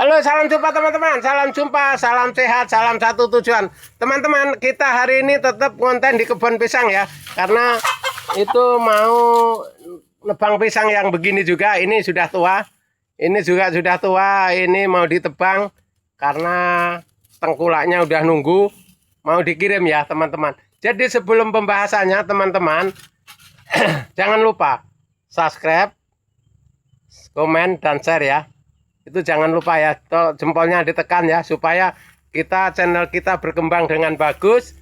Halo, salam jumpa teman-teman. Salam jumpa, salam sehat, salam satu tujuan. Teman-teman, kita hari ini tetap konten di kebun pisang ya. Karena itu mau nebang pisang yang begini juga. Ini sudah tua. Ini juga sudah tua. Ini mau ditebang karena tengkulaknya udah nunggu. Mau dikirim ya teman-teman. Jadi sebelum pembahasannya teman-teman, jangan lupa subscribe, komen, dan share ya. Itu jangan lupa ya, jempolnya ditekan ya, supaya channel kita berkembang dengan bagus,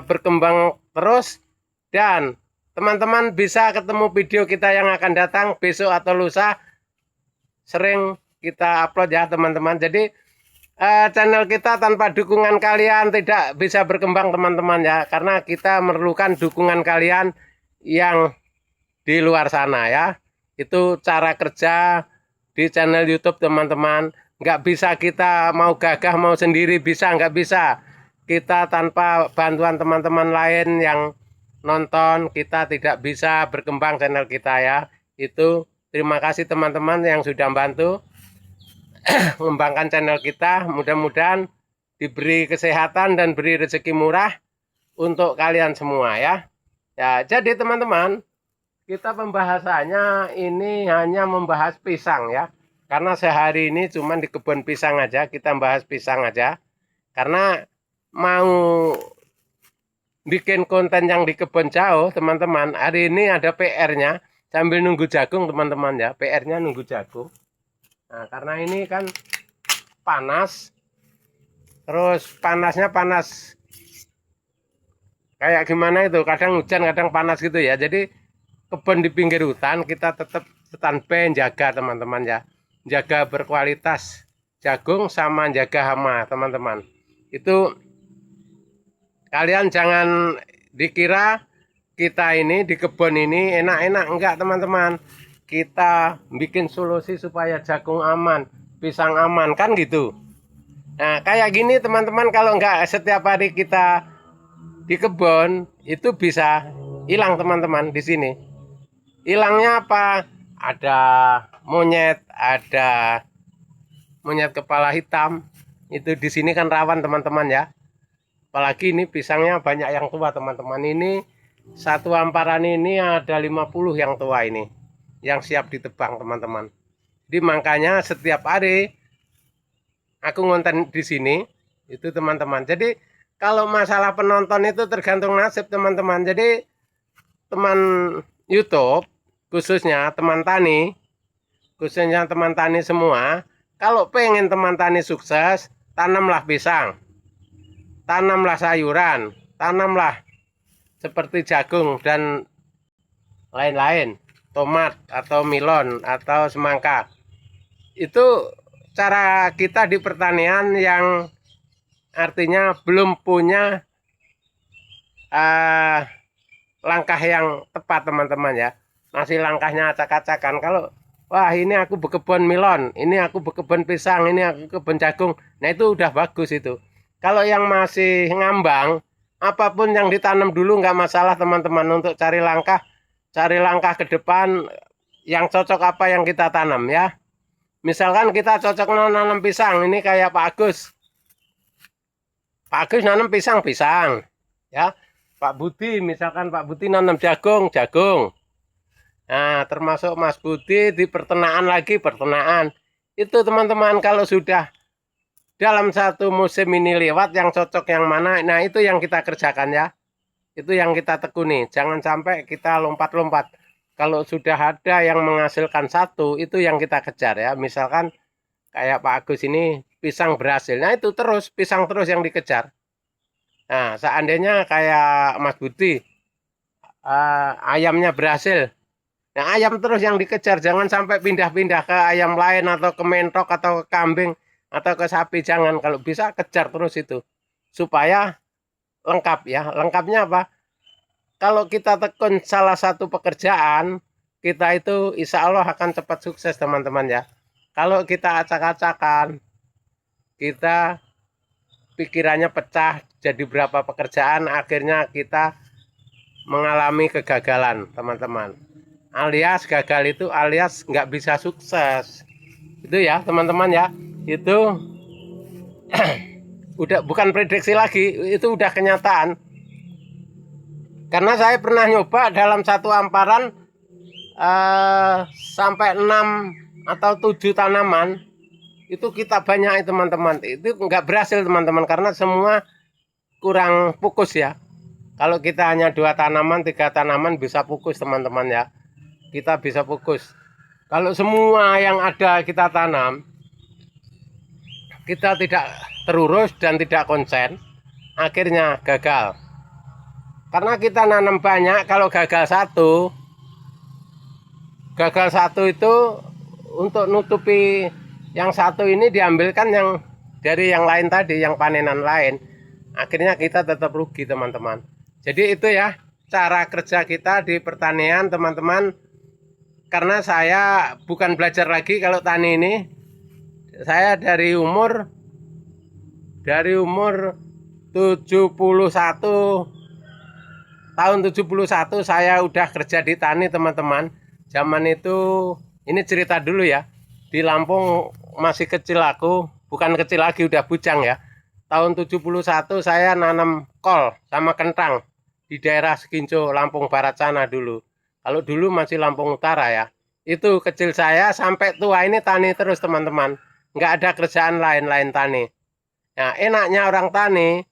berkembang terus, dan teman-teman bisa ketemu video kita yang akan datang besok atau lusa. Sering kita upload ya teman-teman. Jadi channel kita tanpa dukungan kalian tidak bisa berkembang teman-teman ya, karena kita memerlukan dukungan kalian yang di luar sana ya. Itu cara kerja di channel YouTube teman-teman. Nggak bisa kita mau gagah mau sendiri, nggak bisa. Kita tanpa bantuan teman-teman lain yang nonton, kita tidak bisa berkembang channel kita ya. Itu terima kasih teman-teman yang sudah membantu mengembangkan channel kita. Mudah-mudahan diberi kesehatan dan beri rezeki murah untuk kalian semua ya. Ya, jadi teman-teman, kita pembahasannya ini hanya membahas pisang ya. Karena sehari ini cuma di kebun pisang aja, kita bahas pisang aja. Karena mau bikin konten yang di kebun jauh teman-teman, hari ini ada PR-nya. Sambil nunggu jagung teman-teman ya, PR-nya nunggu jagung. Nah, karena ini kan panas. Terus panasnya panas kayak gimana itu, kadang hujan kadang panas gitu ya. Jadi kebun di pinggir hutan kita tetap standby jaga teman-teman ya, jaga berkualitas jagung sama jaga hama teman-teman. Itu kalian jangan dikira kita ini di kebun ini enak-enak, enggak teman-teman. Kita bikin solusi supaya jagung aman, pisang aman kan gitu. Nah kayak gini teman-teman, kalau enggak setiap hari kita di kebun itu bisa hilang teman-teman. Di sini hilangnya apa? Ada monyet kepala hitam. Itu di sini kan rawan teman-teman ya. Apalagi ini pisangnya banyak yang tua teman-teman. Ini satu amparan ini ada 50 yang tua ini, yang siap ditebang teman-teman. Jadi makanya setiap hari aku ngonten di sini itu teman-teman. Jadi kalau masalah penonton itu tergantung nasib teman-teman. Jadi teman YouTube, khususnya teman tani semua, kalau pengen teman tani sukses, tanamlah pisang, tanamlah sayuran, tanamlah seperti jagung dan lain-lain, tomat atau melon atau semangka. Itu cara kita di pertanian yang artinya belum punya langkah yang tepat teman-teman ya. Masih langkahnya acak-acakan. Kalau wah ini aku berkebun melon, ini aku berkebun pisang, ini aku kebun jagung, nah itu udah bagus itu. Kalau yang masih ngambang, apapun yang ditanam dulu nggak masalah teman-teman, untuk cari langkah ke depan yang cocok apa yang kita tanam ya. Misalkan kita cocok nanam pisang, ini kayak Pak Agus nanam pisang ya. Pak Budi, misalkan Pak Budi nanam jagung. Nah termasuk Mas Budi di peternakan itu teman-teman. Kalau sudah dalam satu musim ini lewat, yang cocok yang mana, nah itu yang kita kerjakan ya. Itu yang kita tekuni, jangan sampai kita lompat-lompat. Kalau sudah ada yang menghasilkan satu, itu yang kita kejar ya. Misalkan kayak Pak Agus ini pisang berhasil, nah itu terus pisang terus yang dikejar. Nah seandainya kayak Mas Budi ayamnya berhasil, nah ayam terus yang dikejar, jangan sampai pindah-pindah ke ayam lain atau ke mentok atau ke kambing atau ke sapi, jangan. Kalau bisa kejar terus itu supaya lengkap ya. Lengkapnya apa? Kalau kita tekun salah satu pekerjaan, kita itu insya Allah akan cepat sukses teman-teman ya. Kalau kita acak-acakan, kita pikirannya pecah jadi berapa pekerjaan, akhirnya kita mengalami kegagalan teman-teman. Alias gagal itu alias nggak bisa sukses. Itu ya teman-teman ya. itu udah bukan prediksi lagi, itu udah kenyataan. Karena saya pernah nyoba dalam satu amparan sampai 6 atau 7 tanaman itu kita banyak teman-teman. Itu nggak berhasil teman-teman karena semua kurang fokus ya. Kalau kita hanya 2 tanaman, 3 tanaman bisa fokus teman-teman ya. Kita bisa fokus. Kalau semua yang ada kita tanam, kita tidak terurus dan tidak konsen, akhirnya gagal. Karena kita nanam banyak, kalau gagal satu itu untuk nutupi yang satu ini diambilkan yang dari yang lain tadi, yang panenan lain. Akhirnya kita tetap rugi teman-teman. Jadi itu ya cara kerja kita di pertanian teman-teman. Karena saya bukan belajar lagi kalau tani ini. Saya dari umur 71 tahun 71 saya udah kerja di tani teman-teman. Zaman itu ini cerita dulu ya. Di Lampung masih kecil aku, bukan kecil lagi udah bujang ya. Tahun 71 saya nanam kol sama kentang di daerah Sekinco, Lampung Barat sana dulu. Kalau dulu masih Lampung Utara ya. Itu kecil saya sampai tua ini tani terus teman-teman. Nggak ada kerjaan lain tani. Nah, enaknya orang tani,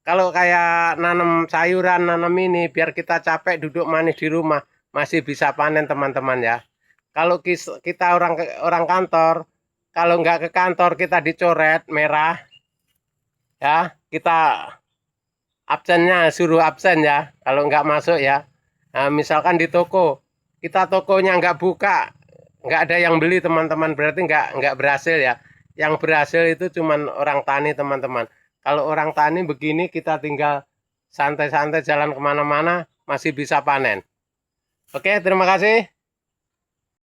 kalau kayak nanam sayuran, nanam ini, biar kita capek duduk manis di rumah, masih bisa panen teman-teman ya. Kalau kita orang kantor, kalau nggak ke kantor kita dicoret merah, ya kita absennya suruh absen ya, kalau nggak masuk ya. Nah, misalkan di toko, kita tokonya nggak buka, nggak ada yang beli teman-teman, berarti nggak berhasil ya. Yang berhasil itu cuman orang tani teman-teman. Kalau orang tani begini kita tinggal santai-santai jalan kemana-mana masih bisa panen. Oke, terima kasih.